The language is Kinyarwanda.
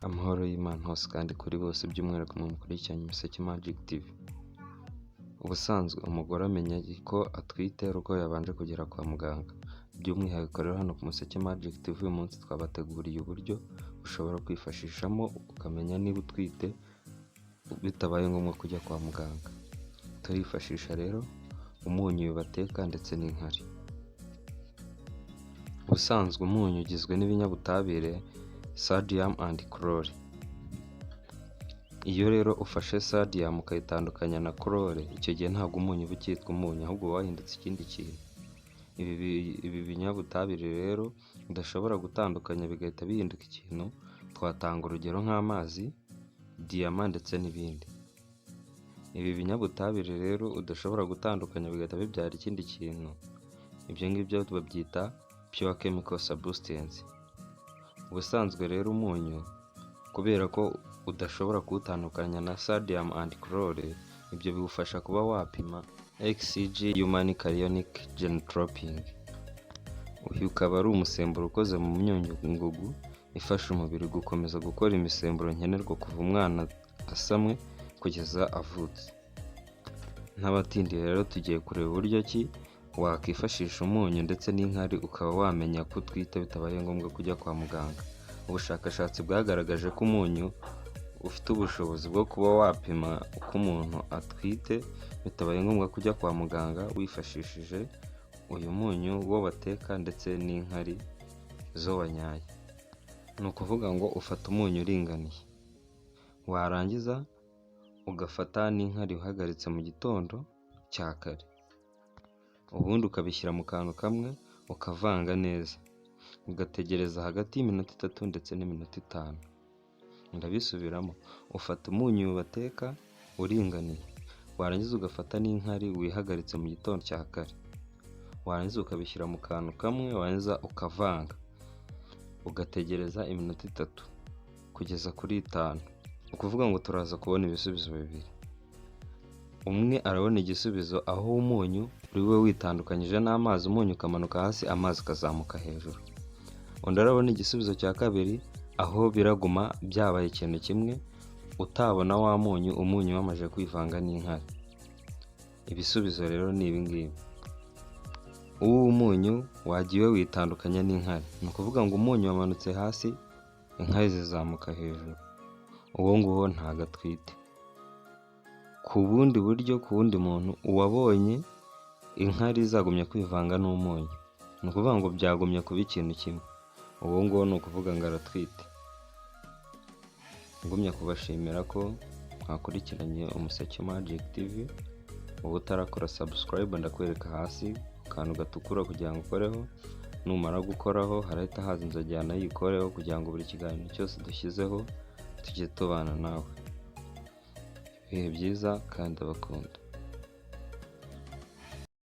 Amahoro y'Imana hose kandi kuri bose by'umwihariko mu mukurikiranye Umuseke Magic TV. Ubusanzwe umugore amenya ko atwite ari uko yabanje kugera kwa muganga. By'umwihariko rero hano ku Museke Magic TV uyu munsi twabateguriye uburyo ushobora kwifashishamo ukamenya niba utwite bitabaye ngombwa kujya kwa muganga. Turifashisha rero umunyu bateka ndetse n'inkari. Ubusanzwe umunyu ugizwe n'ibinyabutabire sodium and chlorine. Iyo rero ufashe sodium ukayitandukanya na chlorine, icyo gihe ntabwo umunyu uba ukitwa umunyu ahubwo wahindutse ikindi kintu. Ibi binyabutabire rero udashobora gutandukanya bigahita bihinduka ikintu, twatanga urugero nk'amazi, diyama ndetse n'ibindi. Ibi binyabutabire rero udashobora gutandukanya bigahita bibyara ikindi kintu, ibyo ngibyo babyita pure chemical substance. Ubusanzwe rero umunyu kubera ko udashobora kuwutandukanya na sodium and chlorine, ibyo biwufasha kuba wapima HCG human chorionic genotropin. Uyu ukaba ari umusemburo ukoze mu myunyungugu ifasha umubiri gukomeza gukora imisemburo nkenerwa kuva umwana asamwe kugeza avutse. N'abatindiye rero tugiye kureba uburyo ki wakifashisha umunyu ndetse n'inkari ukaba wamenya ko utwite bitabaye ngombwa kujya kwa muganga. Ubushakashatsi bwagaragaje ko umunyu ufite ubushobozi bwo kuba wapima uko umuntu atwite bitabaye ngombwa kujya kwa muganga wifashishije uyu munyu wo bateka ndetse n'inkari zo wanyaye. Ni ukuvuga ngo ufata umunyu uringaniye, warangiza ugafata n'inkari uhagaritse mu gitondo cya kare, ubundi ukabishyira mu kantu kamwe ukavanga neza, ugategereza hagati y'iminota 3 ndetse n'iminota 5. Ndabisubiramo, ufata umunyu bateka uringaniye, warangiza ugafata n'inkari wihagaritse mu gitondo cya kare, warangiza ukabishyira mu kantu kamwe, warangiza ukavanga, ugategereza iminota 3 kugeza kuri 5. Ukuvuga ngo turaza kubona ibisubizo bibiri. Umwe arabona igisubizo aho umunyu uri we witandukanyije n'amazi, umunyu ukamanuka hasi, amazi akazamuka hejuru. Undi arabona igisubizo cya kabiri aho biraguma byabaye ikintu kimwe, utabona wa munyu, umunyu wamaze kwivanga n'inkari. Ibisubizo rero ni ibi ngibi. Umunyu wagiye witandukanya n'inkari, ni ukuvuga ngo umunyu wamanutse hasi, inkari zizamuka hejuru, uwo nguwo ntago atwite. Ku bundi buryo, ku wundi muntu uwabonye inkari zagumye kwivanga n'umunyu, ni ukuvuga ngo byagumye kuba ikintu kimwe, uwo nguwo ni ukuvuga ngo aratwite. Ngumya kubashimira ko mwakurikiranye Umuseke Magic TV. Ubu utarakora subscribe ndakwereka hasi akantu gatukura kugira ngo ukoreho, numara gukoraho harahita haza inzogera nayo uyikoreho kugira ngo buri kiganiro cyose dushyizeho tujye tubana nawe. Ibihe byiza kandi abakunda.